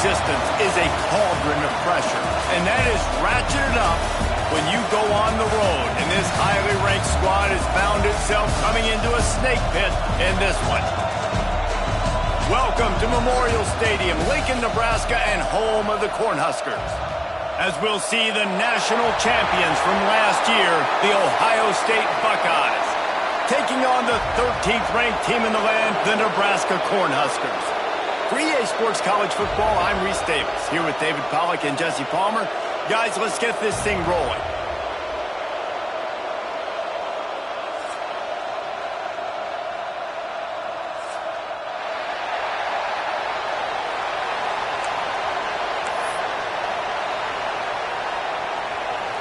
resistance is a cauldron of pressure, and that is ratcheted up when you go on the road. And this highly ranked squad has found itself coming into a snake pit in this one. Welcome to Memorial Stadium, Lincoln, Nebraska, and home of the Cornhuskers, as we'll see the national champions from last year, the Ohio State Buckeyes, taking on the 13th ranked team in the land, the Nebraska Cornhuskers. For EA Sports College Football, I'm Reese Davis, here with David Pollack and Jesse Palmer. Guys, let's get this thing rolling.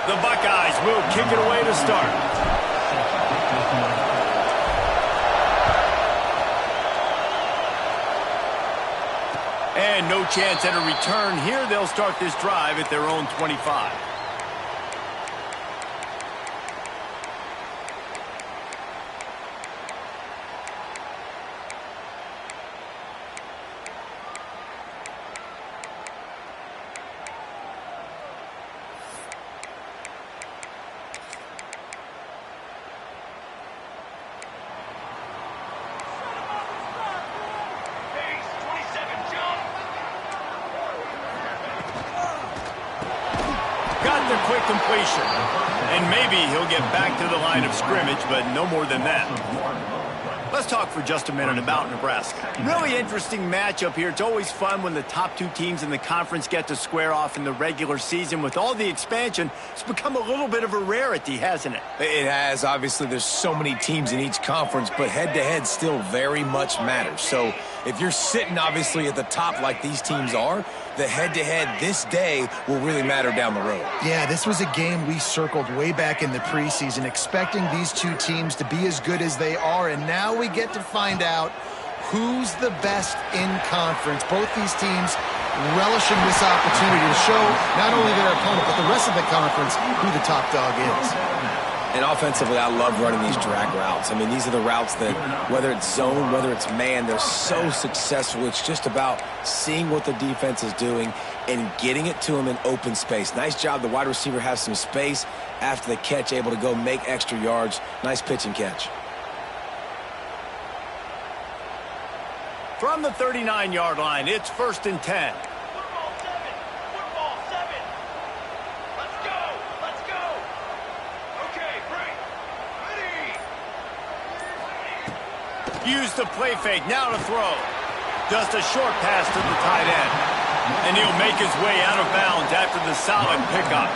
The Buckeyes will kick it away to start. And no chance at a return here. They'll start this drive at their own 25. Got the quick completion. And maybe he'll get back to the line of scrimmage, but no more than that. Let's talk for just a minute about Nebraska. Really interesting matchup here. It's always fun when the top two teams in the conference get to square off in the regular season. With all the expansion, it's become a little bit of a rarity, hasn't it? It has. Obviously, there's so many teams in each conference, but head-to-head still very much matters. So if you're sitting, obviously, at the top like these teams are, the head-to-head this day will really matter down the road. Yeah, this was a game we circled way back in the preseason, expecting these two teams to be as good as they are, and now we get to find out who's the best in conference. Both these teams relishing this opportunity to show not only their opponent, but the rest of the conference who the top dog is. And offensively, I love running these drag routes. I mean, these are the routes that, whether it's zone, whether it's man, they're so successful. It's just about seeing what the defense is doing and getting it to them in open space. Nice job. The wide receiver has some space after the catch, able to go make extra yards. Nice pitch and catch. From the 39-yard line, it's 1st and 10. Use the play fake, now to throw. Just a short pass to the tight end. And he'll make his way out of bounds after the solid pickup.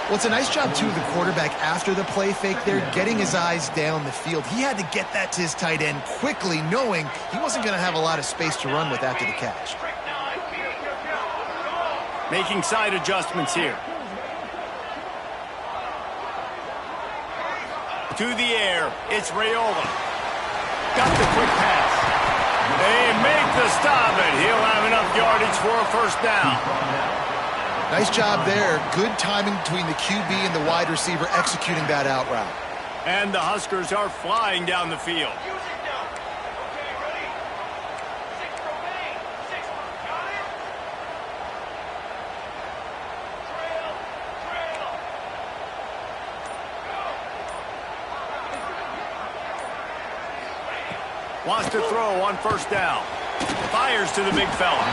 Well, it's a nice job, too, of the quarterback after the play fake there, getting his eyes down the field. He had to get that to his tight end quickly, knowing he wasn't going to have a lot of space to run with after the catch. Making side adjustments here. To the air, it's Raiola. Got the quick pass. They make the stop, and he'll have enough yardage for a 1st down. Nice job there. Good timing between the QB and the wide receiver executing that out route. And the Huskers are flying down the field. Wants to throw on 1st down. Fires to the big fella.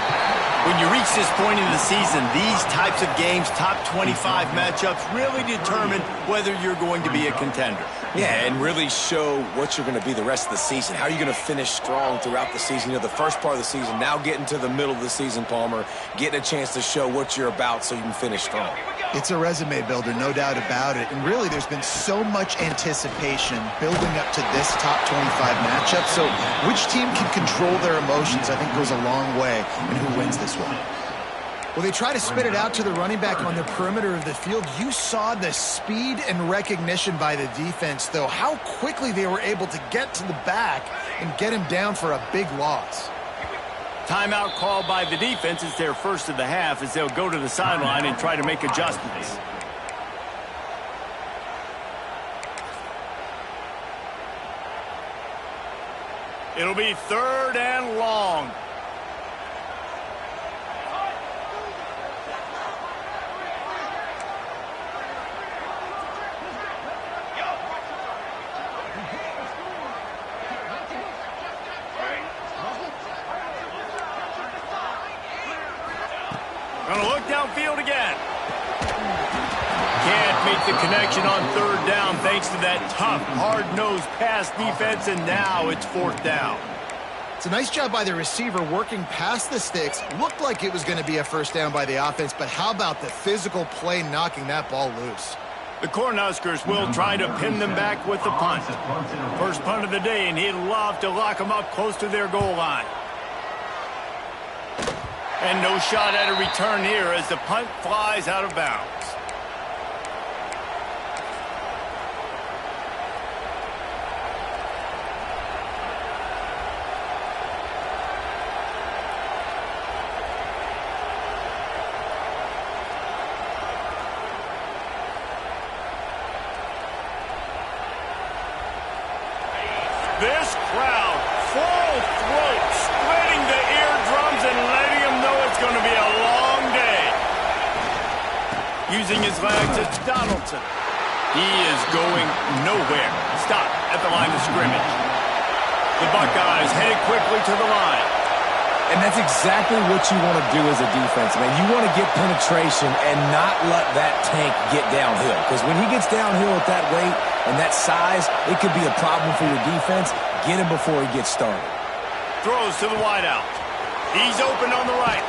When you reach this point in the season, these types of games, top 25 matchups, really determine whether you're going to be a contender. Yeah, and really show what you're going to be the rest of the season. How are you going to finish strong throughout the season? You know, the first part of the season, now getting to the middle of the season, Palmer, getting a chance to show what you're about so you can finish strong. It's a resume builder, no doubt about it. And really, there's been so much anticipation building up to this top 25 matchup. So which team can control their emotions, I think, goes a long way in who wins this one. Well, they try to spit it out to the running back on the perimeter of the field. You saw the speed and recognition by the defense, though, how quickly they were able to get to the back and get him down for a big loss. Timeout called by the defense. It's their first of the half as they'll go to the sideline and try to make adjustments. It'll be 3rd and long. Gonna look downfield again. Can't make the connection on third down thanks to that tough, hard-nosed pass defense, and now it's fourth down. It's a nice job by the receiver working past the sticks. Looked like it was going to be a first down by the offense, but how about the physical play knocking that ball loose? The Cornhuskers will try to pin them back with the punt. First punt of the day, and he'd love to lock them up close to their goal line. And no shot at a return here as the punt flies out of bounds. This crowd, full throat, splitting the eardrums and letting them know it's going to be a long day. Using his legs, it's Donaldson. He is going nowhere. Stop at the line of scrimmage. The Buckeyes headed quickly to the line. And that's exactly what you want to do as a defense, man. You want to get penetration and not let that tank get downhill. Because when he gets downhill at that weight and that size, it could be a problem for your defense. Get him before he gets started. Throws to the wideout. He's open on the right.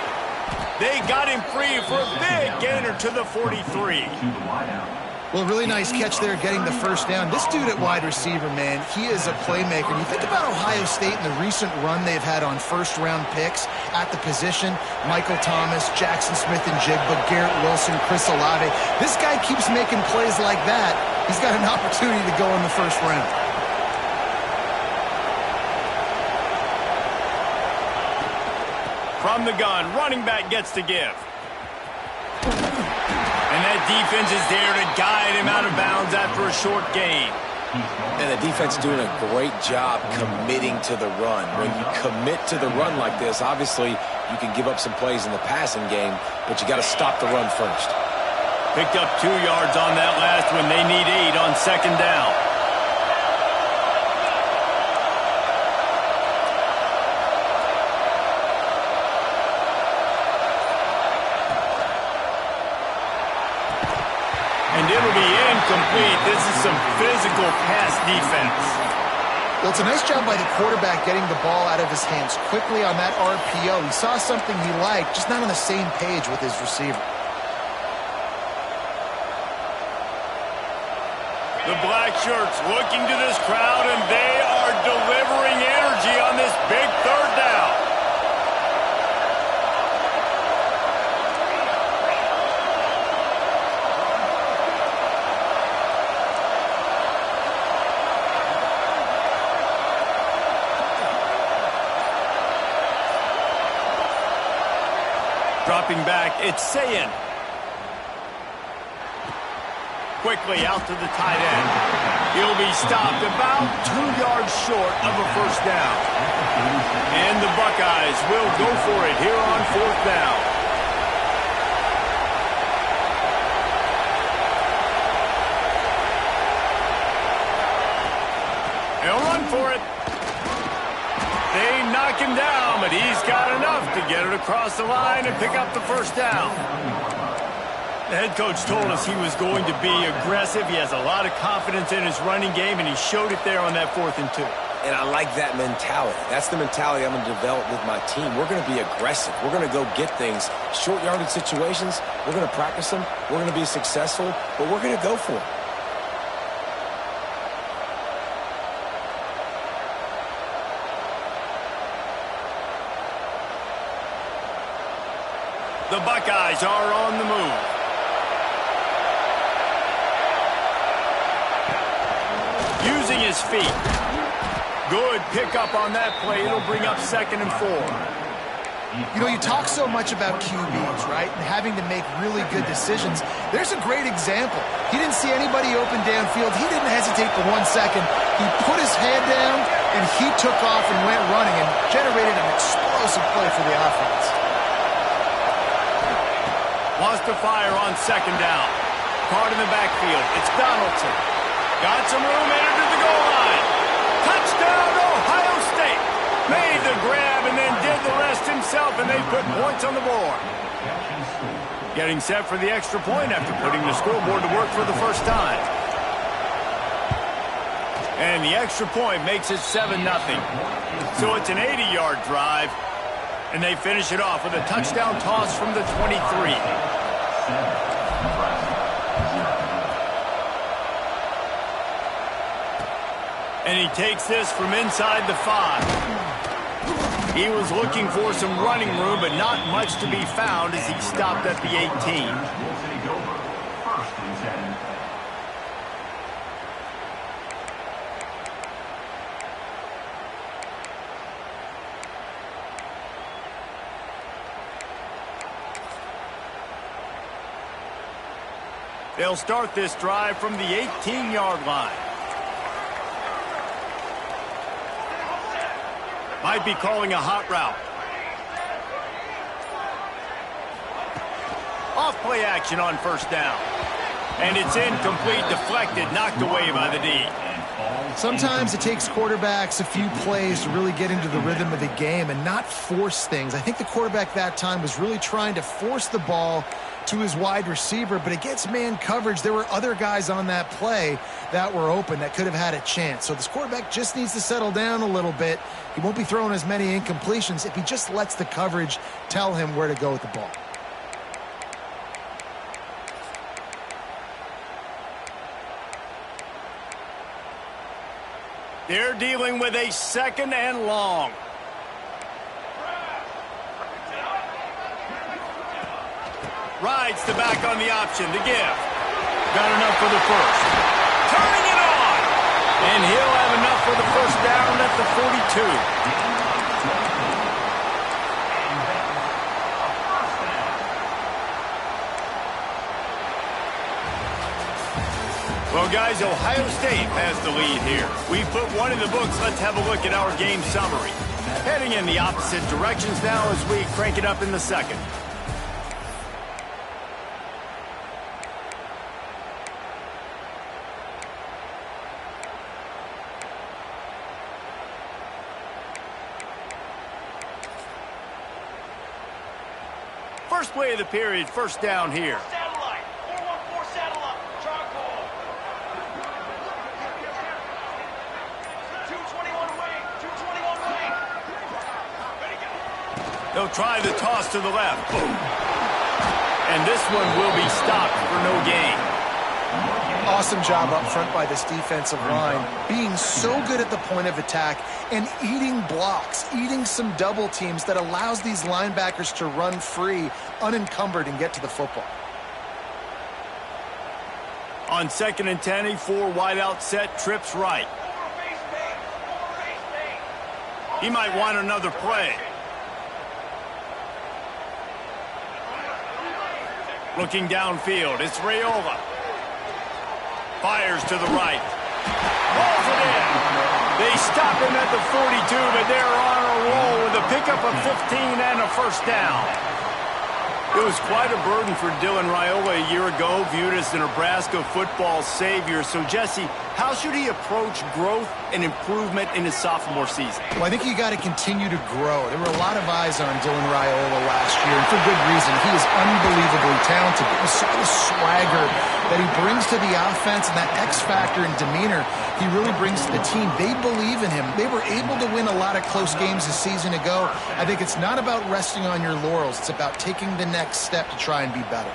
They got him free for a big gainer to the 43. Well, really nice catch there getting the first down. This dude at wide receiver, man, he is a playmaker. And you think about Ohio State and the recent run they've had on first-round picks at the position. Michael Thomas, Jackson Smith and Jigba, Garrett Wilson, Chris Olave. This guy keeps making plays like that. He's got an opportunity to go in the first round. From the gun, running back gets to give. And that defense is there to guide him out of bounds after a short gain. And the defense doing a great job committing to the run. When you commit to the run like this, obviously you can give up some plays in the passing game, but you got to stop the run first. Picked up 2 yards on that last one. They need 8 on second down. And it'll be incomplete. This is some physical pass defense. Well, it's a nice job by the quarterback getting the ball out of his hands quickly on that RPO. He saw something he liked, just not on the same page with his receiver. The black shirts looking to this crowd, and they are delivering energy on this big third down. Dropping back, it's Sayin. Quickly out to the tight end. He'll be stopped about 2 yards short of a first down. And the Buckeyes will go for it here on fourth down. They'll run for it. They knock him down, but he's got enough to get it across the line and pick up the first down. The head coach told us he was going to be aggressive. He has a lot of confidence in his running game, and he showed it there on that 4th and 2. And I like that mentality. That's the mentality I'm going to develop with my team. We're going to be aggressive. We're going to go get things. Short yardage situations, we're going to practice them. We're going to be successful, but we're going to go for it. The Buckeyes are on the move. Using his feet. Good pickup on that play. It'll bring up 2nd and 4. You know, you talk so much about QBs, right? And having to make really good decisions. There's a great example. He didn't see anybody open downfield. He didn't hesitate for 1 second. He put his head down, and he took off and went running and generated an explosive play for the offense. Wants to fire on 2nd down. Caught in the backfield. It's Donaldson. Got some room, entered to the goal line. Touchdown, Ohio State. Made the grab and then did the rest himself, and they put points on the board. Getting set for the extra point after putting the scoreboard to work for the first time. And the extra point makes it 7-0. So it's an 80-yard drive, and they finish it off with a touchdown toss from the 23. And he takes this from inside the 5. He was looking for some running room, but not much to be found as he stopped at the 18. They'll start this drive from the 18-yard line. Might be calling a hot route. Off play action on first down. And it's incomplete, deflected, knocked away by the D. Sometimes it takes quarterbacks a few plays to really get into the rhythm of the game and not force things. I think the quarterback that time was really trying to force the ball to his wide receiver, but against man coverage, there were other guys on that play that were open that could have had a chance. So this quarterback just needs to settle down a little bit. He won't be throwing as many incompletions if he just lets the coverage tell him where to go with the ball. They're dealing with a 2nd and long. Rides the back on the option to give. Got enough for the first. Turning it on! And he'll have enough for the first down at the 42. Well, guys, Ohio State has the lead here. We've put one in the books. Let's have a look at our game summary. Heading in the opposite directions now as we crank it up in the second. First play of the period, first down here. Satellite, 414 satellite, charcoal. 221 wing, 221 wing. Ready, go. They'll try the toss to the left. Boom. And this one will be stopped for no gain. Awesome job up front by this defensive line, being so good at the point of attack and eating blocks, eating some double teams that allows these linebackers to run free, unencumbered, and get to the football. On 2nd and 10, a 4 wide out set, trips right. He might want another play. Looking downfield, it's Raiola. Fires to the right. Rolls it in. They stop him at the 42, but they're on a roll with a pickup of 15 and a first down. It was quite a burden for Dylan Raiola a year ago, viewed as the Nebraska football savior. So, Jesse, how should he approach growth and improvement in his sophomore season? Well, I think you got to continue to grow. There were a lot of eyes on Dylan Raiola last year, and for good reason. He is unbelievably talented. But you saw the swagger that he brings to the offense and that X factor and demeanor he really brings to the team. They believe in him. They were able to win a lot of close games a season ago. I think it's not about resting on your laurels. It's about taking the next step to try and be better.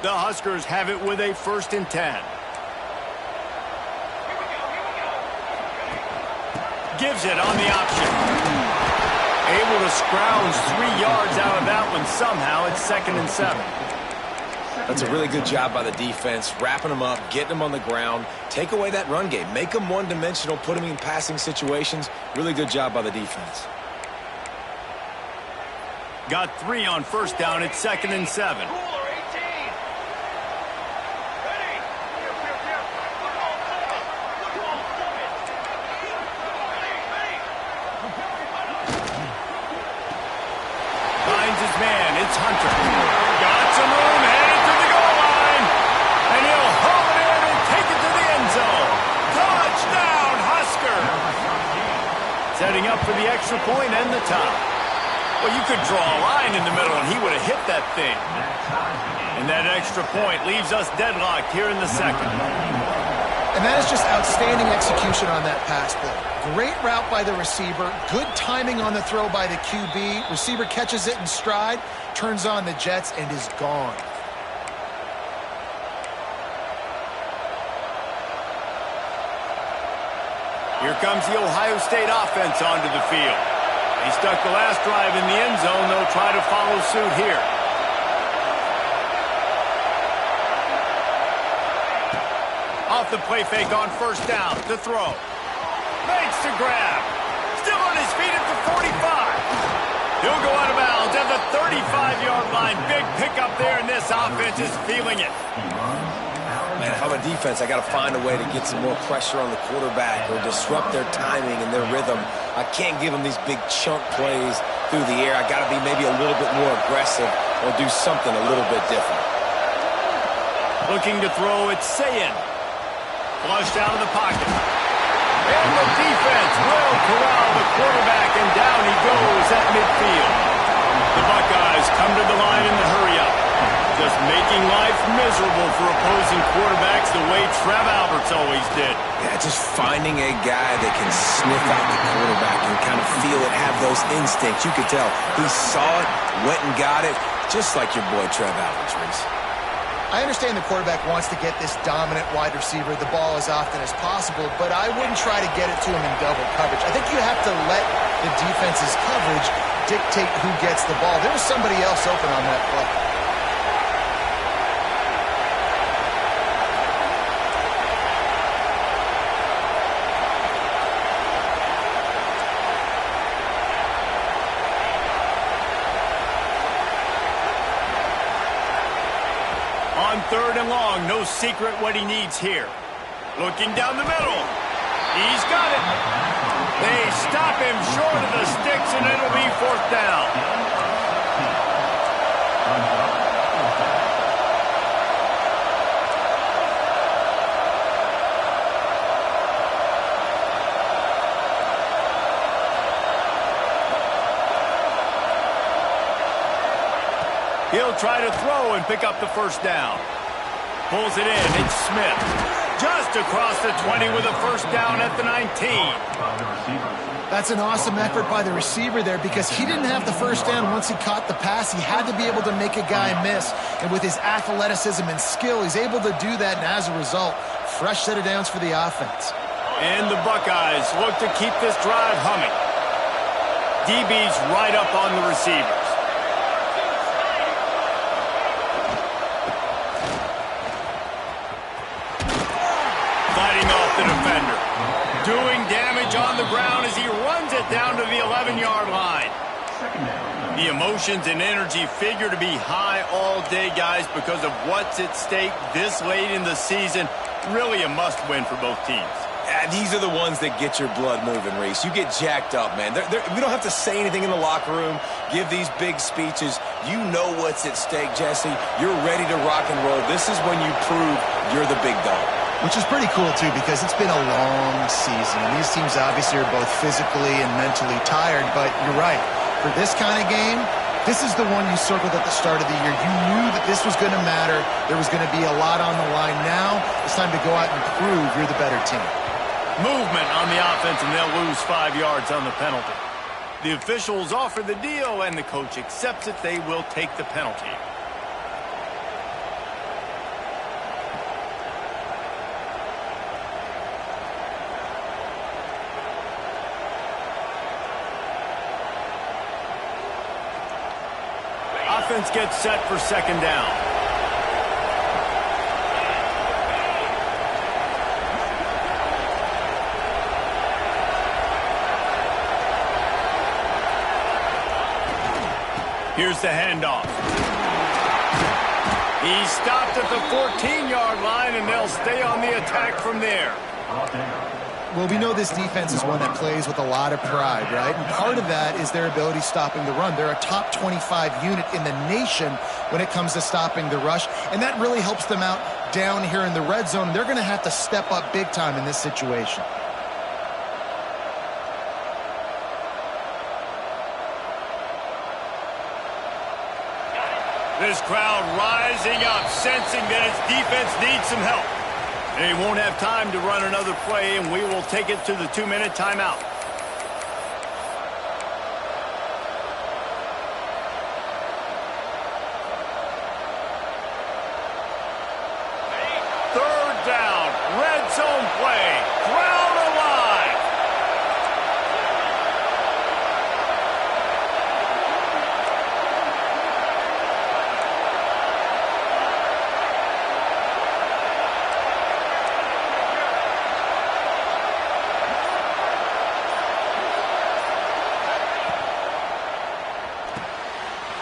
The Huskers have it with a 1st and 10. Gives it on the option. Able to scrounge 3 yards out of that one somehow. It's 2nd and 7. That's a really good job by the defense, wrapping them up, getting them on the ground, take away that run game, make them one-dimensional, put them in passing situations. Really good job by the defense. Got 3 on first down. It's 2nd and 7. Finds his man. It's Hunter. Got some room, headed to the goal line. And he'll haul it in and take it to the end zone. Touchdown, Husker! Setting up for the extra point and the top. Well, you could draw a line in the middle, and he would have hit that thing. And that extra point leaves us deadlocked here in the second. And that is just outstanding execution on that pass play. Great route by the receiver. Good timing on the throw by the QB. Receiver catches it in stride, turns on the jets, and is gone. Here comes the Ohio State offense onto the field. He stuck the last drive in the end zone. They'll try to follow suit here. Off the play fake on first down. To throw. Makes the grab. Still on his feet at the 45. He'll go out of bounds at the 35-yard line. Big pickup there, and this offense is feeling it. Man, if I'm a defense, I got to find a way to get some more pressure on the quarterback or disrupt their timing and their rhythm. I can't give them these big chunk plays through the air. I got to be maybe a little bit more aggressive or do something a little bit different. Looking to throw, it's Sayin. Flushed out of the pocket. And the defense will corral the quarterback, and down he goes at midfield. The Buckeyes come to the line in the hurry-up. Just making life miserable for opposing quarterbacks the way Trev Alberts always did. Yeah, just finding a guy that can sniff out the quarterback and kind of feel it, have those instincts. You could tell he saw it, went and got it, just like your boy Trev Alberts, Reese. I understand the quarterback wants to get this dominant wide receiver the ball as often as possible, but I wouldn't try to get it to him in double coverage. I think you have to let the defense's coverage dictate who gets the ball. There was somebody else open on that play. On third and long, no secret what he needs here. Looking down the middle. He's got it. They stop him short of the sticks, and it'll be fourth down. He'll try to throw and pick up the first down. Pulls it in. It's Smith. Just across the 20 with a first down at the 19. That's an awesome effort by the receiver there because he didn't have the first down once he caught the pass. He had to be able to make a guy miss. And with his athleticism and skill, he's able to do that. And as a result, fresh set of downs for the offense. And the Buckeyes look to keep this drive humming. DB's right up on the receivers. Fighting off the defender. Doing damage on the ground as he runs it down to the 11-yard line. The emotions and energy figure to be high all day, guys, because of what's at stake this late in the season. Really a must-win for both teams. Yeah, these are the ones that get your blood moving, Reese. You get jacked up, man. We don't have to say anything in the locker room, give these big speeches. You know what's at stake, Jesse. You're ready to rock and roll. This is when you prove you're the big dog. Which is pretty cool, too, because it's been a long season. And these teams obviously are both physically and mentally tired, but you're right. For this kind of game, this is the one you circled at the start of the year. You knew that this was going to matter. There was going to be a lot on the line. Now it's time to go out and prove you're the better team. Movement on the offense, and they'll lose 5 yards on the penalty. The officials offer the deal, and the coach accepts it. They will take the penalty. Offense gets set for second down. Here's the handoff. He stopped at the 14-yard line, and they'll stay on the attack from there. Well, we know this defense is one that plays with a lot of pride, right? And part of that is their ability stopping the run. They're a top 25 unit in the nation when it comes to stopping the rush, and that really helps them out down here in the red zone. They're going to have to step up big time in this situation. This crowd rising up, sensing that its defense needs some help. They won't have time to run another play, and we will take it to the 2-minute timeout. Third down, red zone play, crowd alive.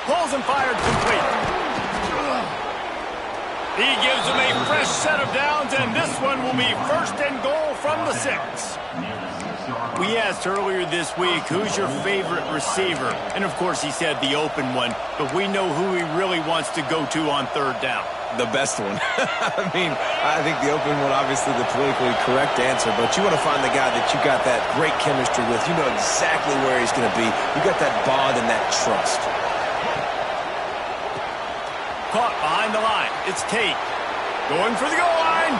Pulls and fired complete. He gives them a fresh set of downs, and this one will be first and goal from the 6. We asked earlier this week, who's your favorite receiver? And, of course, he said the open one, but we know who he really wants to go to on third down. The best one. I mean, I think the open one, obviously the politically correct answer, but you want to find the guy that you got that great chemistry with. You know exactly where he's going to be. You got that bond and that trust. Caught behind the line. It's Tate. Going for the goal line.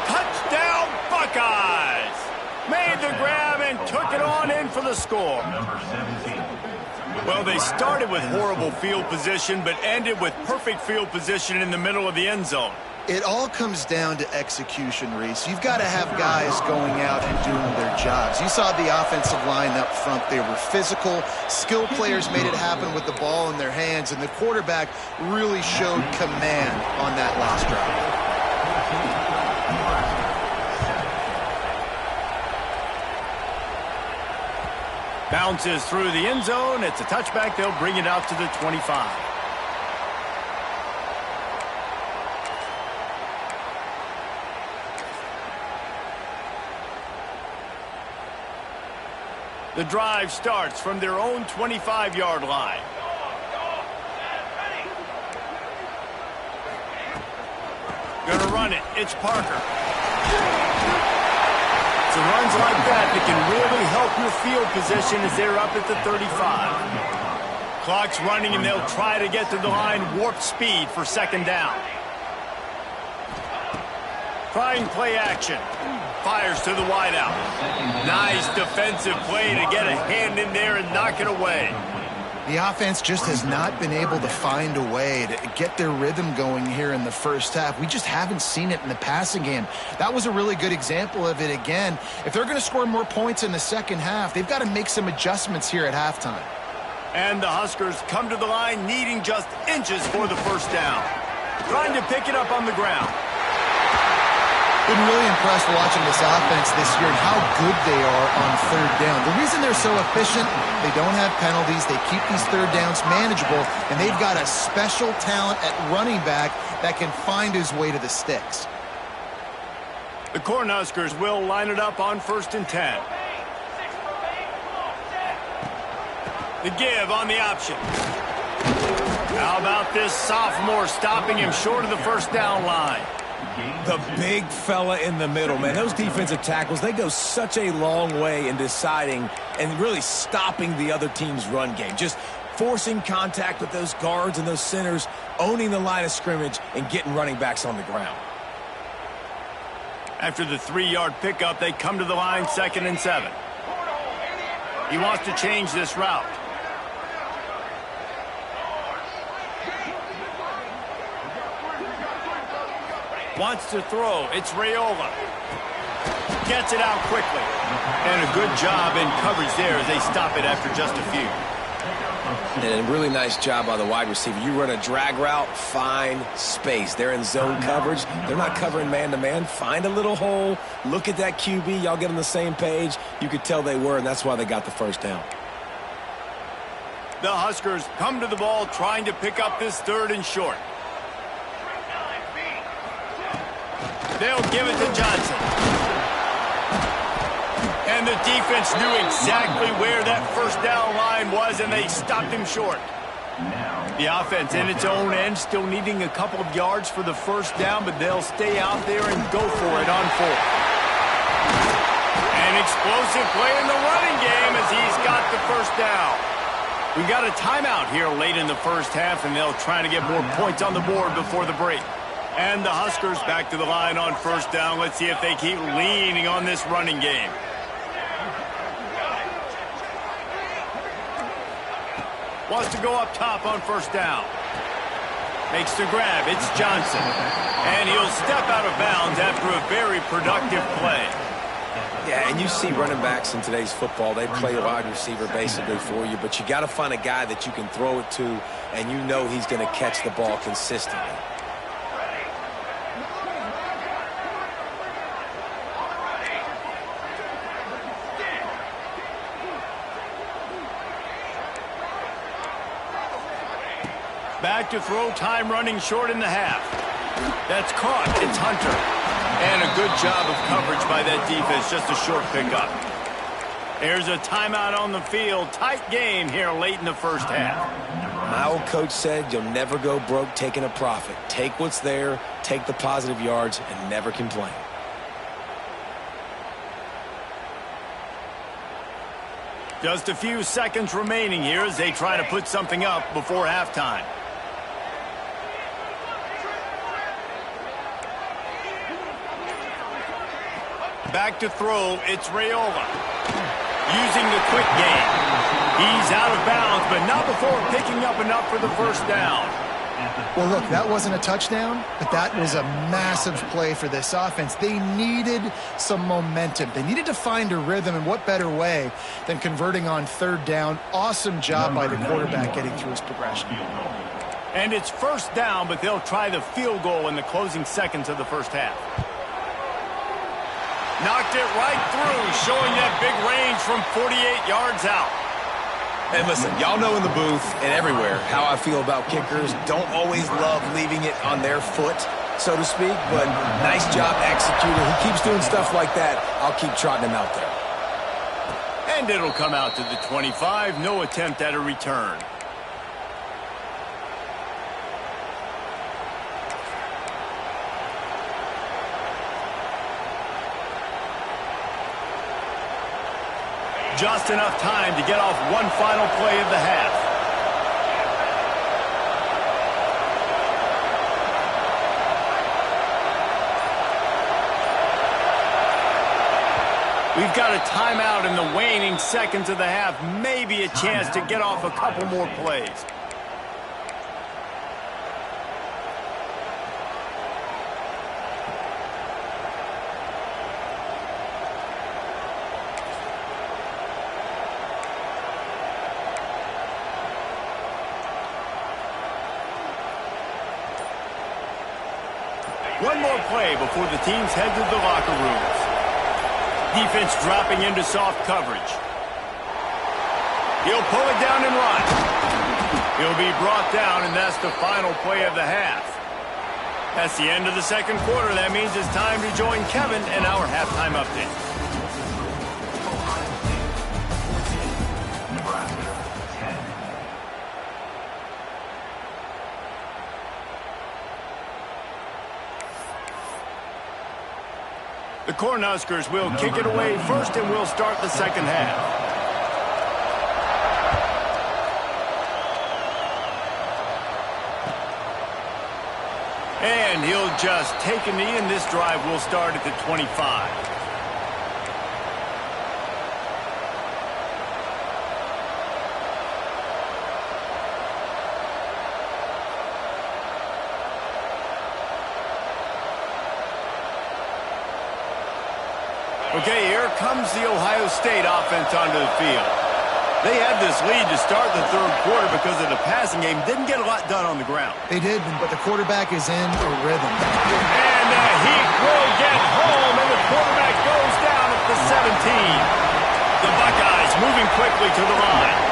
Touchdown, Buckeyes. Made the grab and took it on in for the score. Well, they started with horrible field position, but ended with perfect field position in the middle of the end zone. It all comes down to execution, Reese. You've got to have guys going out and doing their jobs. You saw the offensive line up front. They were physical. Skill players made it happen with the ball in their hands, and the quarterback really showed command on that last drive. Bounces through the end zone. It's a touchback. They'll bring it out to the 25. The drive starts from their own 25-yard line. Gonna run it. It's Parker. It's runs like that can really help your field position as they're up at the 35. Clock's running, and they'll try to get to the line warp speed for second down. Trying play action. Fires to the wideout. Nice defensive play to get a hand in there and knock it away. The offense just has not been able to find a way to get their rhythm going here in the first half. We just haven't seen it in the passing game. That was a really good example of it again. If they're going to score more points in the second half, they've got to make some adjustments here at halftime. And the Huskers come to the line needing just inches for the first down. Trying to pick it up on the ground. Been really impressed watching this offense this year and how good they are on third down. The reason they're so efficient, they don't have penalties, they keep these third downs manageable, and they've got a special talent at running back that can find his way to the sticks. The Cornhuskers will line it up on 1st and 10. The give on the option. How about this sophomore stopping him short of the first down line? The big fella in the middle, man. Those defensive tackles, they go such a long way in deciding and really stopping the other team's run game. Just forcing contact with those guards and those centers, owning the line of scrimmage, and getting running backs on the ground. After the 3-yard pickup, they come to the line 2nd and 7. He wants to change this route. Wants to throw. It's Raiola. Gets it out quickly. And a good job in coverage there as they stop it after just a few. And a really nice job by the wide receiver. You run a drag route, find space. They're in zone coverage. They're not covering man-to-man. Find a little hole. Look at that QB. Y'all get on the same page. You could tell they were, and that's why they got the first down. The Huskers come to the ball trying to pick up this 3rd and short. They'll give it to Johnson. And the defense knew exactly where that first down line was, and they stopped him short. The offense in its own end still needing a couple of yards for the first down, but they'll stay out there and go for it on 4th. An explosive play in the running game as he's got the first down. We got a timeout here late in the first half, and they'll try to get more points on the board before the break. And the Huskers back to the line on first down. Let's see if they keep leaning on this running game. Wants to go up top on first down. Makes the grab. It's Johnson. And he'll step out of bounds after a very productive play. Yeah, and you see running backs in today's football, they play wide receiver basically for you, but you got to find a guy that you can throw it to, and you know he's going to catch the ball consistently. Back to throw, time running short in the half. That's caught. It's Hunter. And a good job of coverage by that defense, just a short pickup. There's a timeout on the field. Tight game here late in the first half. My old coach said you'll never go broke taking a profit. Take what's there, take the positive yards, and never complain. Just a few seconds remaining here as they try to put something up before halftime. Back to throw, it's Raiola. Using the quick game. He's out of bounds, but not before picking up enough for the first down. Well, look, that wasn't a touchdown, but that was a massive play for this offense. They needed some momentum. They needed to find a rhythm, and what better way than converting on third down. Awesome job by the quarterback getting through his progression. And it's first down, but they'll try the field goal in the closing seconds of the first half. Knocked it right through, showing that big range from 48 yards out. And listen, y'all know in the booth and everywhere how I feel about kickers. Don't always love leaving it on their foot, so to speak, but nice job executing. He keeps doing stuff like that. I'll keep trotting him out there. And it'll come out to the 25. No attempt at a return. Just enough time to get off one final play of the half. We've got a timeout in the waning seconds of the half. Maybe a chance to get off a couple more plays. One more play before the teams head to the locker rooms. Defense dropping into soft coverage. He'll pull it down and run. He'll be brought down, and that's the final play of the half. That's the end of the second quarter. That means it's time to join Kevin in our halftime update. The Cornhuskers will kick it away first, and we'll start the second half. And he'll just take a knee, and this drive will start at the 25. Okay, here comes the Ohio State offense onto the field. They had this lead to start the third quarter because of the passing game. Didn't get a lot done on the ground. They did, but the quarterback is in a rhythm. And he will get home, and the quarterback goes down at the 17. The Buckeyes moving quickly to the line.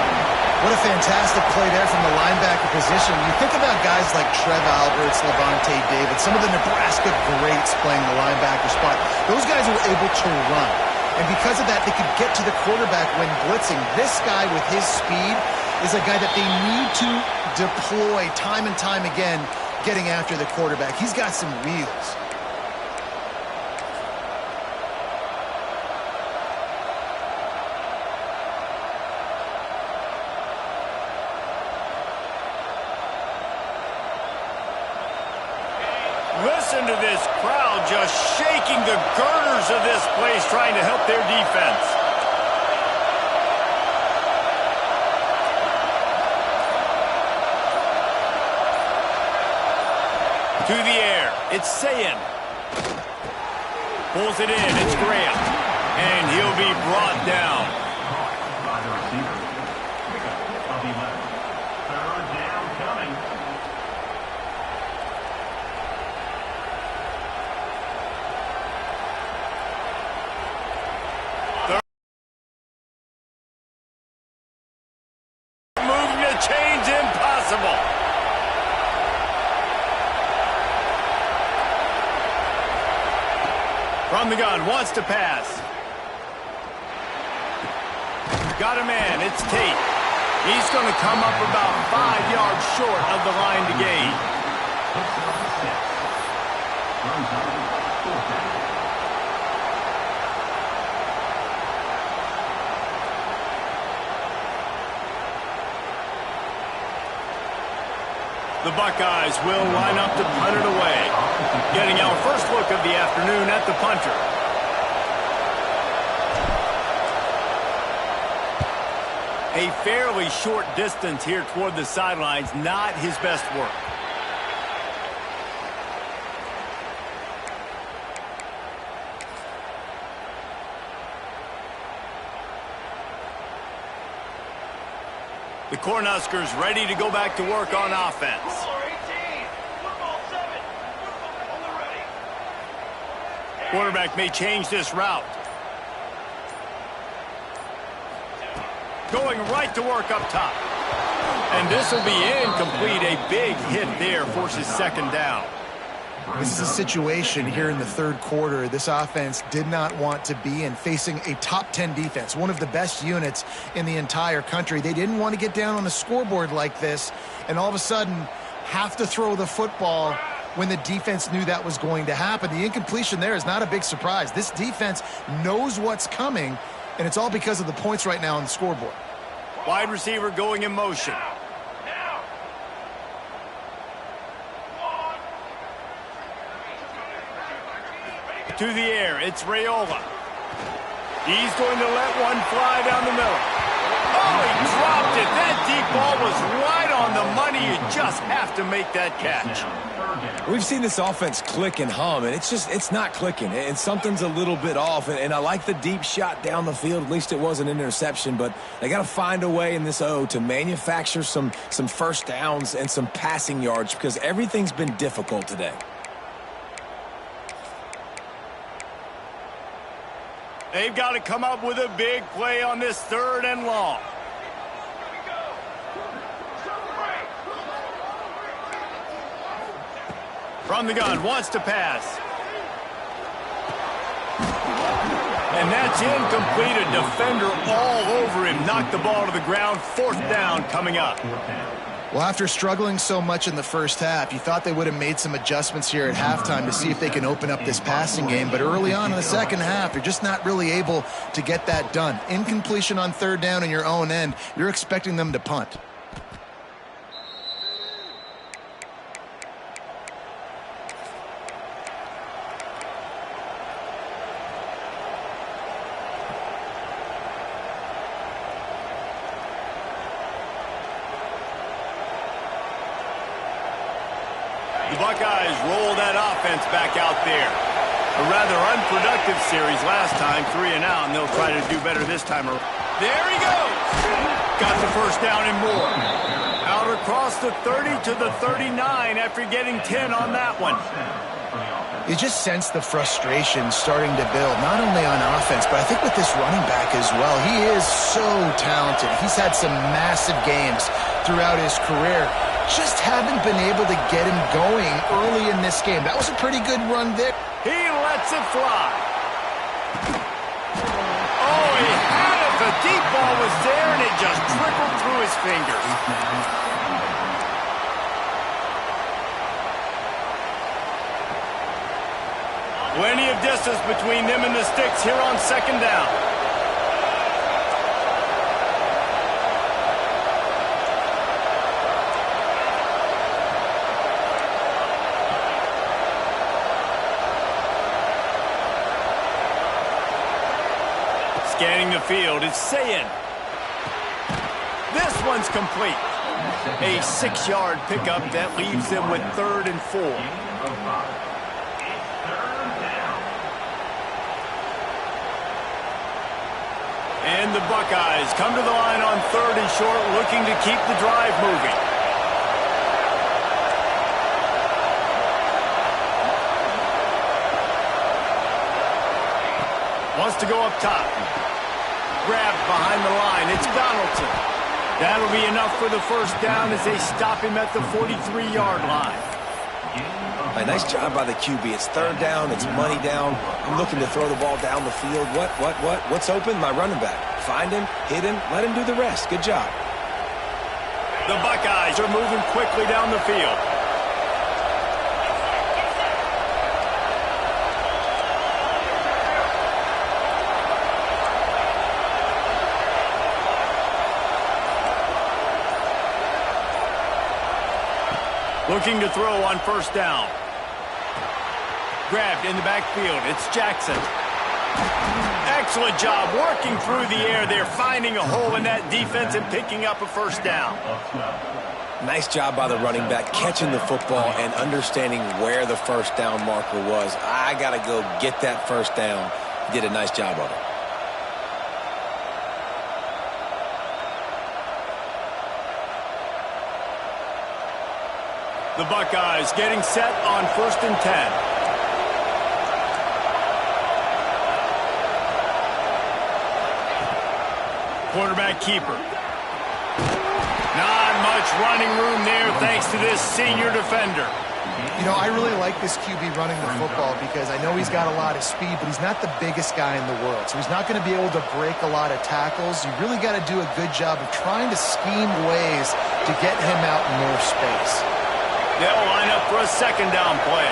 What a fantastic play there from the linebacker position. You think about guys like Trev Alberts, Levante David, some of the Nebraska greats playing the linebacker spot. Those guys were able to run. And because of that, they could get to the quarterback when blitzing. This guy with his speed is a guy that they need to deploy time and time again, getting after the quarterback. He's got some wheels. Listen to this crowd just shaking the girders of this place trying to help their defense. To the air, it's Sayin. Pulls it in, it's Graham. And he'll be brought down. Moving to change impossible. From the gun, wants to pass. Got a man, it's Tate. He's going to come up about 5 yards short of the line to gain. The Buckeyes will line up to punt it away. Getting our first look of the afternoon at the punter. A fairly short distance here toward the sidelines, not his best work. The Cornhuskers ready to go back to work on offense. Football 18. Football 7. Football on the ready. Quarterback may change this route. Going right to work up top. And this will be incomplete. A big hit there forces second down. This is a situation here in the third quarter this offense did not want to be in, facing a top 10 defense, one of the best units in the entire country. They didn't want to get down on the scoreboard like this and all of a sudden have to throw the football when the defense knew that was going to happen. The incompletion there is not a big surprise. This defense knows what's coming, and it's all because of the points right now on the scoreboard. Wide receiver going in motion. To the air, it's Raiola. He's going to let one fly down the middle. Oh, he dropped it. That deep ball was right on the money. You just have to make that catch. We've seen this offense click and hum, and it's not clicking, and something's a little bit off. And I like the deep shot down the field. At least it was an interception, but they got to find a way in this O to manufacture some first downs and some passing yards because everything's been difficult today. They've got to come up with a big play on this 3rd and long. From the gun, wants to pass. And that's incomplete. A defender all over him. Knocked the ball to the ground. 4th down coming up. Well, after struggling so much in the first half, you thought they would have made some adjustments here at halftime to see if they can open up this passing game. But early on in the second half, you're just not really able to get that done. Incompletion on 3rd down in your own end, you're expecting them to punt. The Buckeyes roll that offense back out there. A rather unproductive series last time, 3 and out, and they'll try to do better this time. There he goes. Got the first down and more. Out across the 30 to the 39 after getting 10 on that one. You just sense the frustration starting to build, not only on offense, but I think with this running back as well. He is so talented. He's had some massive games throughout his career. Just haven't been able to get him going early in this game. That was a pretty good run there. He lets it fly. Oh, he had it. The deep ball was there, and it just trickled through his fingers. Plenty of distance between them and the sticks here on 2nd down. field. It's Sayin. This one's complete. A 6-yard pickup that leaves them with 3rd and 4. And the Buckeyes come to the line on 3rd and short, looking to keep the drive moving. Wants to go up top. Grabbed behind the line. It's Donaldson. That'll be enough for the first down as they stop him at the 43-yard line. A nice job by the QB. It's 3rd down. It's money down. I'm looking to throw the ball down the field. What's open? My running back. Find him, hit him, let him do the rest. Good job. The Buckeyes are moving quickly down the field. Looking to throw on 1st down. Grabbed in the backfield. It's Jackson. Excellent job working through the air there, finding a hole in that defense and picking up a 1st down. Nice job by the running back, catching the football and understanding where the 1st down marker was. I got to go get that 1st down. He did a nice job of it. The Buckeyes getting set on 1st and 10. Quarterback keeper. Not much running room there thanks to this senior defender. You know, I really like this QB running the football because I know he's got a lot of speed, but he's not the biggest guy in the world. So he's not going to be able to break a lot of tackles. You really got to do a good job of trying to scheme ways to get him out in more space. They'll line up for a 2nd down play.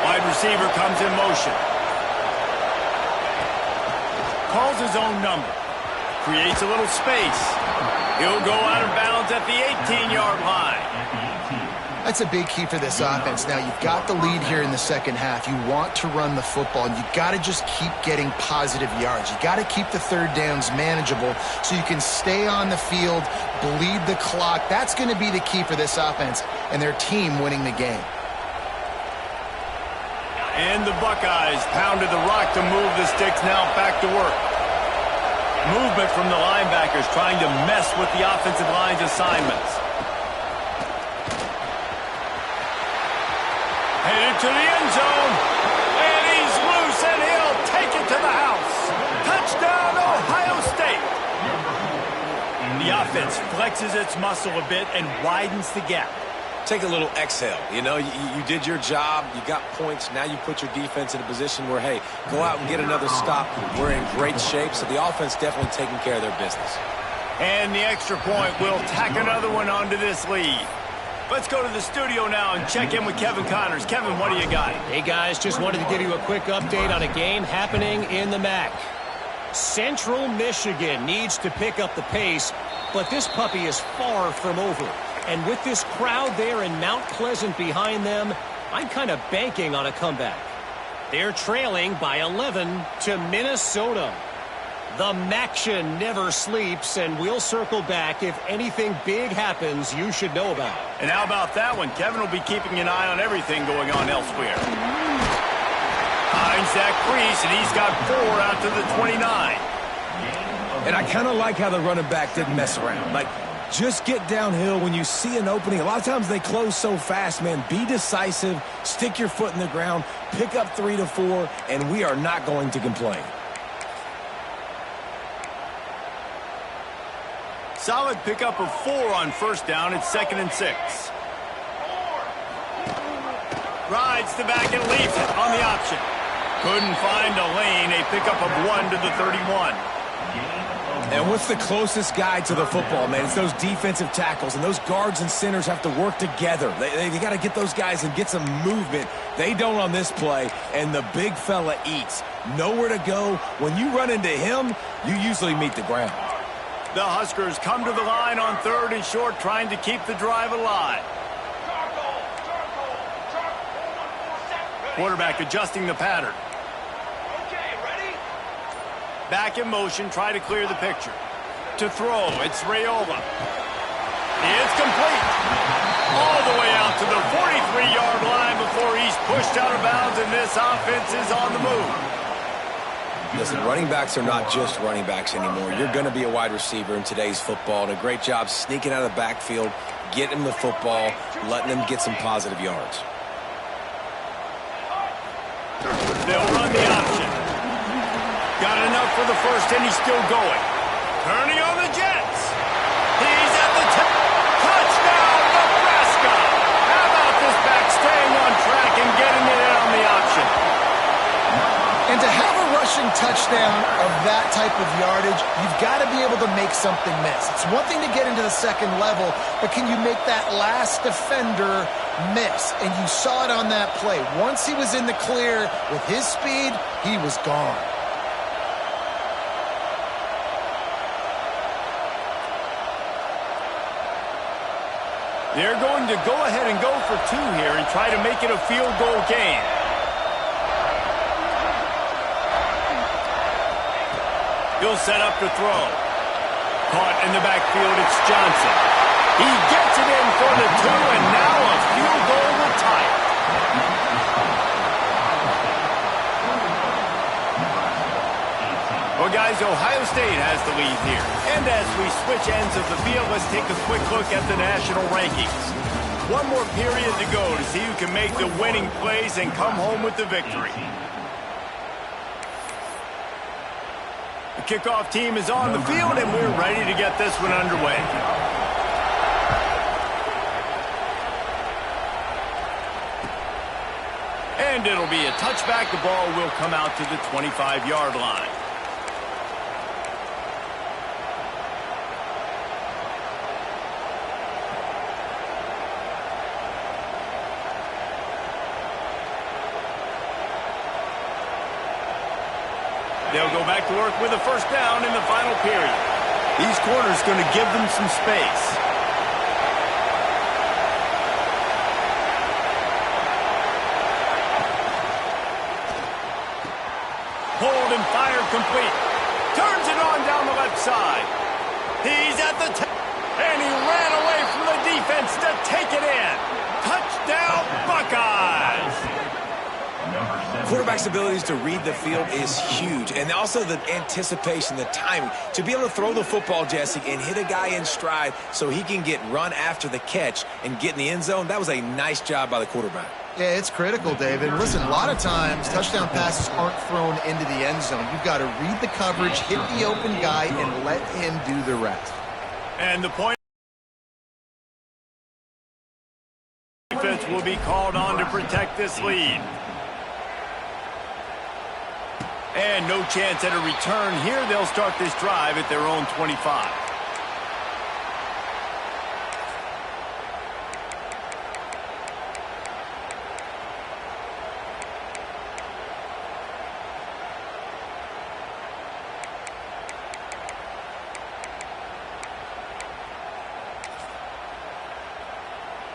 Wide receiver comes in motion. Calls his own number. Creates a little space. He'll go out of bounds at the 18-yard line. That's a big key for this offense. Now, you've got the lead here in the 2nd half. You want to run the football, and you got to just keep getting positive yards. You got to keep the 3rd downs manageable so you can stay on the field, bleed the clock. That's going to be the key for this offense and their team winning the game. And the Buckeyes pounded the rock to move the sticks, now back to work. Movement from the linebackers trying to mess with the offensive line's assignments. Headed to the end zone. And he's loose, and he'll take it to the house. Touchdown, Ohio State. The offense flexes its muscle a bit and widens the gap. Take a little exhale. You know, you did your job. You got points. Now you put your defense in a position where, hey, go out and get another stop. We're in great shape, so the offense definitely taking care of their business. And the extra point will tack another one onto this lead. Let's go to the studio now and check in with Kevin Connors. Kevin, what do you got? Hey, guys, just wanted to give you a quick update on a game happening in the MAC. Central Michigan needs to pick up the pace, but this puppy is far from over. And with this crowd there in Mount Pleasant behind them, I'm kind of banking on a comeback. They're trailing by 11 to Minnesota. The MACtion never sleeps, and we'll circle back if anything big happens you should know about. And how about that one? Kevin will be keeping an eye on everything going on elsewhere. Finds that crease, and he's got 4 out to the 29. And I kind of like how the running back didn't mess around. Like, just get downhill when you see an opening. A lot of times they close so fast, man. Be decisive, stick your foot in the ground, pick up 3 to 4, and we are not going to complain. Solid pickup of 4 on 1st down. It's 2nd and 6. Rides the back and leaves it on the option. Couldn't find a lane. A pickup of 1 to the 31. And what's the closest guy to the football, man? It's those defensive tackles, and those guards and centers have to work together. They got to get those guys and get some movement. They don't on this play, and the big fella eats. Nowhere to go. When you run into him, you usually meet the ground. The Huskers come to the line on 3rd and short, trying to keep the drive alive. Quarterback adjusting the pattern. Okay, ready? Back in motion, try to clear the picture. To throw, it's Raiola. It's complete. All the way out to the 43-yard line before he's pushed out of bounds, and this offense is on the move. Listen, running backs are not just running backs anymore. You're going to be a wide receiver in today's football, and a great job sneaking out of the backfield, getting them the football, letting them get some positive yards. They'll run the option. Got enough for the first, and he's still going. Turning on the Jets. He's at the touchdown, Nebraska. How about this back staying on track and getting it in on the option? And to have a rushing touchdown of that type of yardage, you've got to be able to make something miss. It's one thing to get into the second level, but can you make that last defender miss? And you saw it on that play. Once he was in the clear with his speed, he was gone. They're going to go ahead and go for two here and try to make it a field goal game. He'll set up to throw. Caught in the backfield, it's Johnson. He gets it in for the two, and now a field goal will tie it. Well, guys, Ohio State has the lead here. And as we switch ends of the field, let's take a quick look at the national rankings. One more period to go to see who can make the winning plays and come home with the victory. The kickoff team is on the field, and we're ready to get this one underway. And it'll be a touchback. The ball will come out to the 25-yard line. They'll go back to work with a first down in the final period. These corners going to give them some space. Hold and fire complete. Turns it on down the left side. He's at the and he ran away from the defense to take it in. Touchdown, Buckeyes! Quarterback's abilities to read the field is huge, and also the anticipation, the timing. To be able to throw the football, Jesse, and hit a guy in stride so he can get run after the catch and get in the end zone, that was a nice job by the quarterback. Yeah, it's critical, David. Listen, a lot of times touchdown passes aren't thrown into the end zone. You've got to read the coverage, hit the open guy, and let him do the rest. And the point defense will be called on to protect this lead. And no chance at a return here. They'll start this drive at their own 25.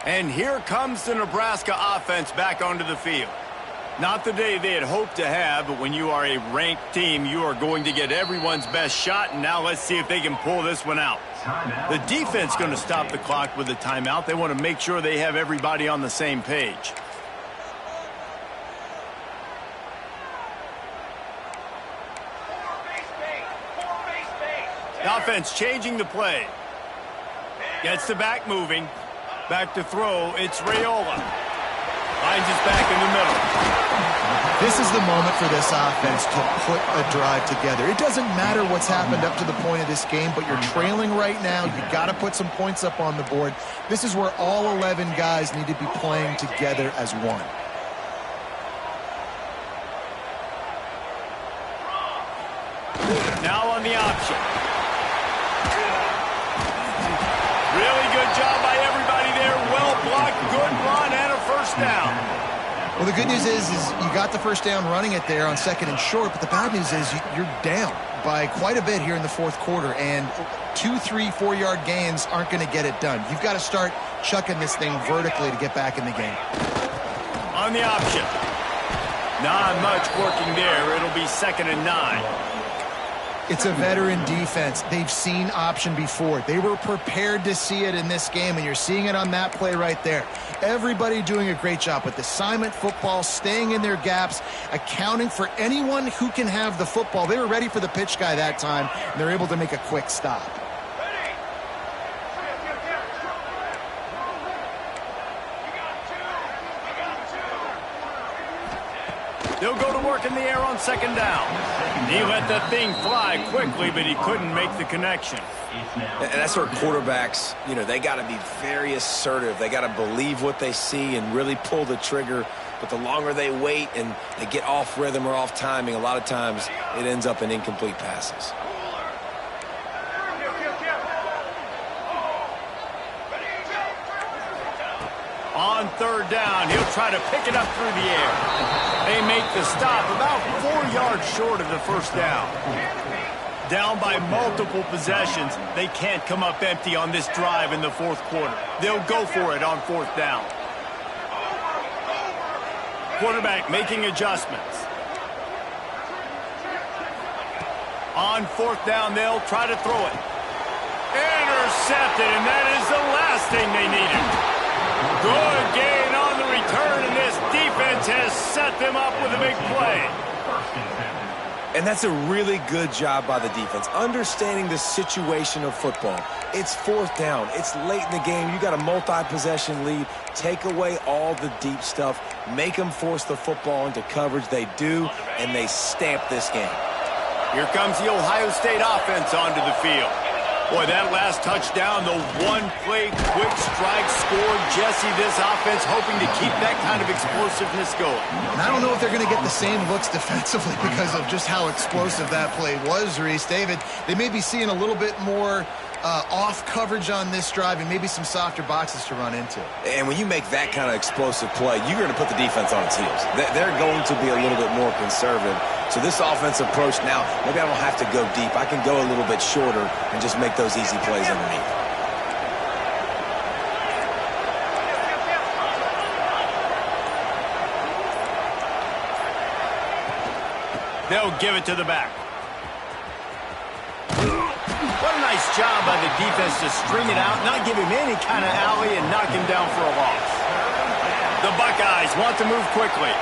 And here comes the Nebraska offense back onto the field. Not the day they had hoped to have, but when you are a ranked team, you are going to get everyone's best shot, and now let's see if they can pull this one out. The defense going to stop the clock with a timeout. They want to make sure they have everybody on the same page. The offense changing the play. Gets the back moving. Back to throw, it's Raiola. Finds his back in the middle. This is the moment for this offense to put a drive together. It doesn't matter what's happened up to the point of this game, but you're trailing right now. You've got to put some points up on the board. This is where all 11 guys need to be playing together as one. Now on the option. Really good job by everybody there. Well blocked, good run, and a first down. Well, the good news is you got the first down running it there on 2nd and short, but the bad news is you're down by quite a bit here in the fourth quarter, and 2, 3, 4-yard gains aren't going to get it done. You've got to start chucking this thing vertically to get back in the game. On the option. Not much working there. It'll be 2nd and 9. It's a veteran defense. They've seen option before. They were prepared to see it in this game, and you're seeing it on that play right there. Everybody doing a great job with assignment football, staying in their gaps, accounting for anyone who can have the football. They were ready for the pitch guy that time, and they're able to make a quick stop. They'll go to work in the air on 2nd down. He let the thing fly quickly, but he couldn't make the connection. And that's where quarterbacks, they got to be very assertive. They got to believe what they see and really pull the trigger. But the longer they wait and they get off rhythm or off timing, a lot of times it ends up in incomplete passes. On 3rd down, he'll try to pick it up through the air. They make the stop about 4 yards short of the 1st down. Down by multiple possessions, they can't come up empty on this drive in the 4th quarter. They'll go for it on 4th down. Quarterback making adjustments. On 4th down, they'll try to throw it. Intercepted, and that is the last thing they needed. Good gain on the return, and this defense has set them up with a big play. And that's a really good job by the defense, understanding the situation of football. It's 4th down. It's late in the game. You got a multi-possession lead. Take away all the deep stuff. Make them force the football into coverage. They do, and they stamp this game. Here comes the Ohio State offense onto the field. Boy, that last touchdown, the one-play quick strike score. Jesse, this offense hoping to keep that kind of explosiveness going. And I don't know if they're going to get the same looks defensively because of just how explosive that play was, Reese. David, they may be seeing a little bit more off coverage on this drive and maybe some softer boxes to run into. And when you make that kind of explosive play, you're going to put the defense on its heels. They're going to be a little bit more conservative. So this offensive approach now, maybe I don't have to go deep. I can go a little bit shorter and just make those easy plays underneath. They'll give it to the back. What a nice job by the defense to string it out, not give him any kind of alley, and knock him down for a loss. The Buckeyes want to move quickly.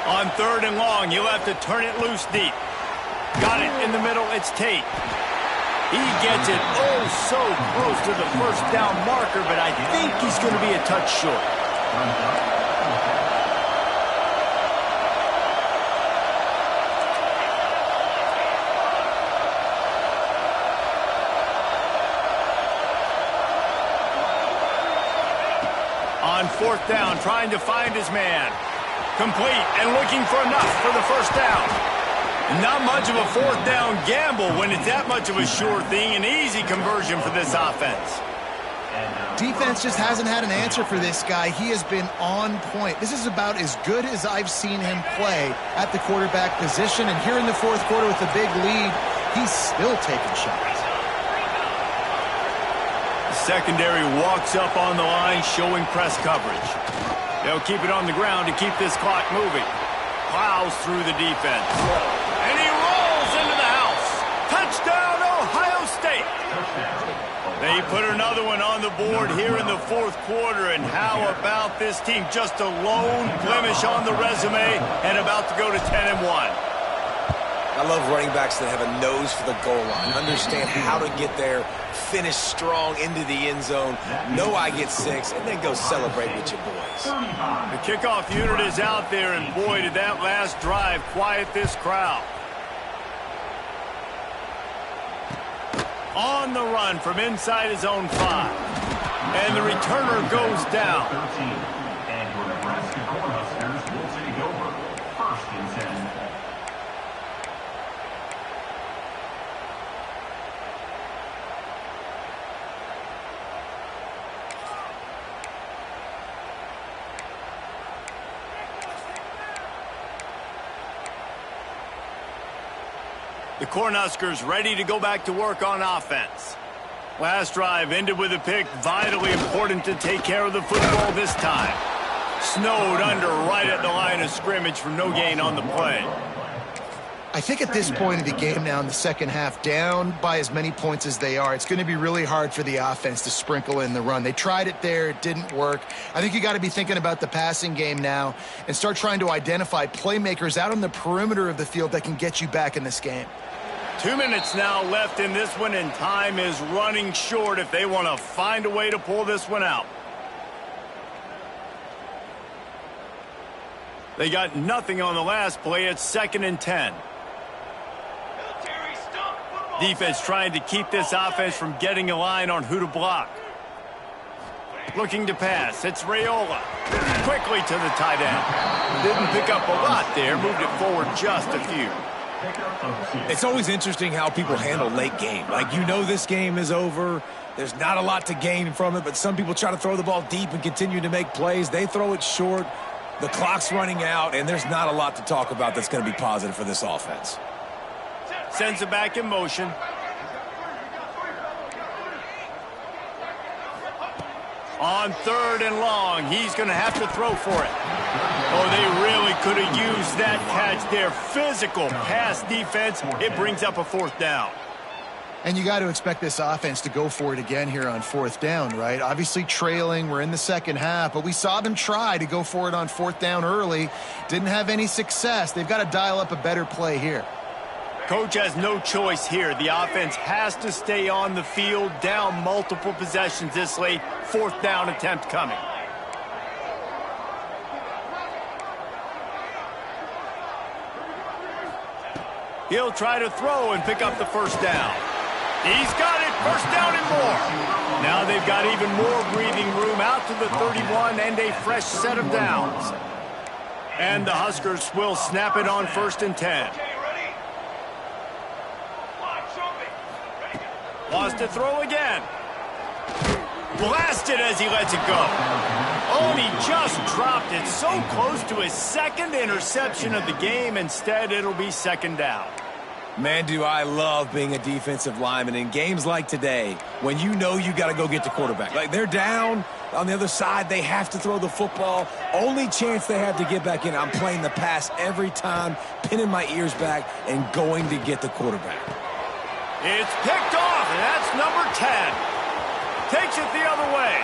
On 3rd and long, you'll have to turn it loose deep. Got it in the middle, it's Tate. He gets it so close to the 1st down marker, but I think he's going to be a touch short. On 4th down, trying to find his man. Complete and looking for enough for the 1st down. Not much of a 4th down gamble when it's that much of a sure thing. An easy conversion for this offense. Defense just hasn't had an answer for this guy. He has been on point. This is about as good as I've seen him play at the quarterback position. And here in the 4th quarter with a big lead, he's still taking shots. The secondary walks up on the line, showing press coverage. They'll keep it on the ground to keep this clock moving. Plows through the defense. And he rolls into the house. Touchdown, Ohio State. They put another one on the board here in the 4th quarter. And how about this team? Just a lone blemish on the resume and about to go to 10-1. I love running backs that have a nose for the goal line, understand how to get there, finish strong into the end zone, know I get 6, and then go celebrate with your boys. The kickoff unit is out there, and boy, did that last drive quiet this crowd. On the run from inside his own 5. And the returner goes down. And your Nebraska Cornhuskers will take over 1st and 10. The Cornhuskers ready to go back to work on offense. Last drive ended with a pick. Vitally important to take care of the football this time. Snowed under right at the line of scrimmage for no gain on the play. I think at this point of the game now in the second half, down by as many points as they are, it's going to be really hard for the offense to sprinkle in the run. They tried it there. It didn't work. I think you got to be thinking about the passing game now and start trying to identify playmakers out on the perimeter of the field that can get you back in this game. 2 minutes now left in this one, and time is running short if they want to find a way to pull this one out. They got nothing on the last play. It's 2nd and 10. Defense trying to keep this offense from getting a line on who to block. Looking to pass. It's Raiola. Quickly to the tight end. Didn't pick up a lot there. Moved it forward just a few. It's always interesting how people handle late game. Like, you know this game is over. There's not a lot to gain from it, but some people try to throw the ball deep and continue to make plays. They throw it short. The clock's running out, and there's not a lot to talk about that's going to be positive for this offense. Sends it back in motion. On 3rd and long, he's going to have to throw for it. Oh, they really could have used that catch there. Physical pass defense. It brings up a 4th down. And you got to expect this offense to go for it again here on 4th down, right? Obviously trailing, we're in the second half, but we saw them try to go for it on 4th down early. Didn't have any success. They've got to dial up a better play here. Coach has no choice here. The offense has to stay on the field, down multiple possessions this late. 4th down attempt coming. He'll try to throw and pick up the 1st down. He's got it. 1st down and more. Now they've got even more breathing room out to the 31 and a fresh set of downs. And the Huskers will snap it on 1st and 10. Wants to throw again. Blasted as he lets it go. Oh, and he just dropped it so close to his 2nd interception of the game. Instead, it'll be 2nd down. Man, do I love being a defensive lineman in games like today when you know you got to go get the quarterback. Like, they're down on the other side. They have to throw the football. Only chance they have to get back in. I'm playing the pass every time, pinning my ears back and going to get the quarterback. It's picked off, and that's number 10. Takes it the other way.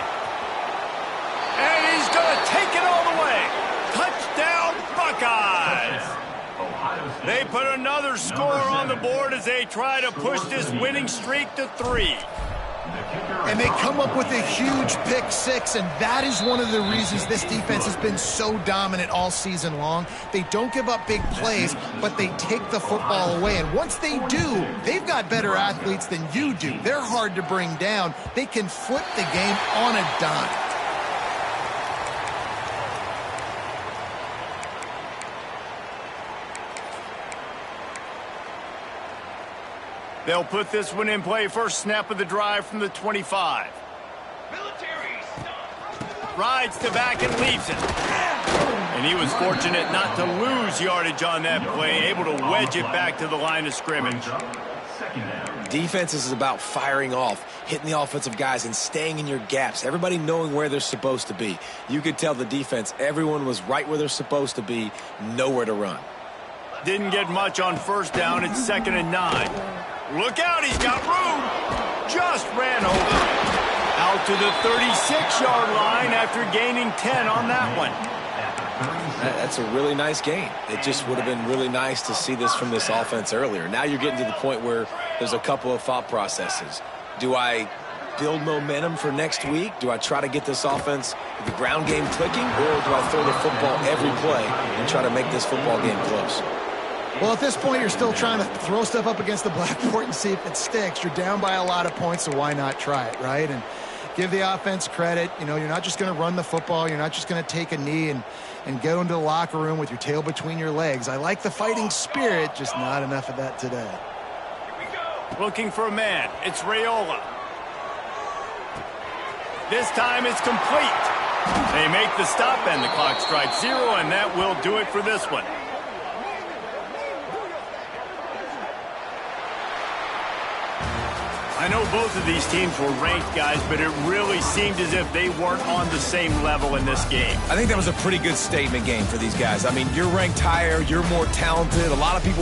And he's going to take it all the way. Touchdown, Buckeyes. They put another score on the board as they try to push this winning streak to 3. And they come up with a huge pick 6, and that is one of the reasons this defense has been so dominant all season long. They don't give up big plays, but they take the football away. And once they do, they've got better athletes than you do. They're hard to bring down. They can flip the game on a dime. They'll put this one in play. First snap of the drive from the 25. Rides the back and leaves it. And he was fortunate not to lose yardage on that play, able to wedge it back to the line of scrimmage. Defense is about firing off, hitting the offensive guys, and staying in your gaps. Everybody knowing where they're supposed to be. You could tell the defense, everyone was right where they're supposed to be, nowhere to run. Didn't get much on 1st down. It's 2nd and 9. Look out, he's got room. Just ran over. Out to the 36-yard line after gaining 10 on that one. That's a really nice game. It just would have been really nice to see this from this offense earlier. Now you're getting to the point where there's a couple of thought processes. Do I build momentum for next week? Do I try to get this offense, the ground game clicking, or do I throw the football every play and try to make this football game close? Well, at this point, you're still trying to throw stuff up against the blackboard and see if it sticks. You're down by a lot of points, so why not try it, right? And give the offense credit. You know, you're not just going to run the football. You're not just going to take a knee and go into the locker room with your tail between your legs. I like the fighting spirit, just not enough of that today. Looking for a man. It's Raiola. This time it's complete. They make the stop, and the clock strikes 0, and that will do it for this one. I know both of these teams were ranked, guys, but it really seemed as if they weren't on the same level in this game. I think that was a pretty good statement game for these guys. I mean, you're ranked higher, you're more talented. A lot of people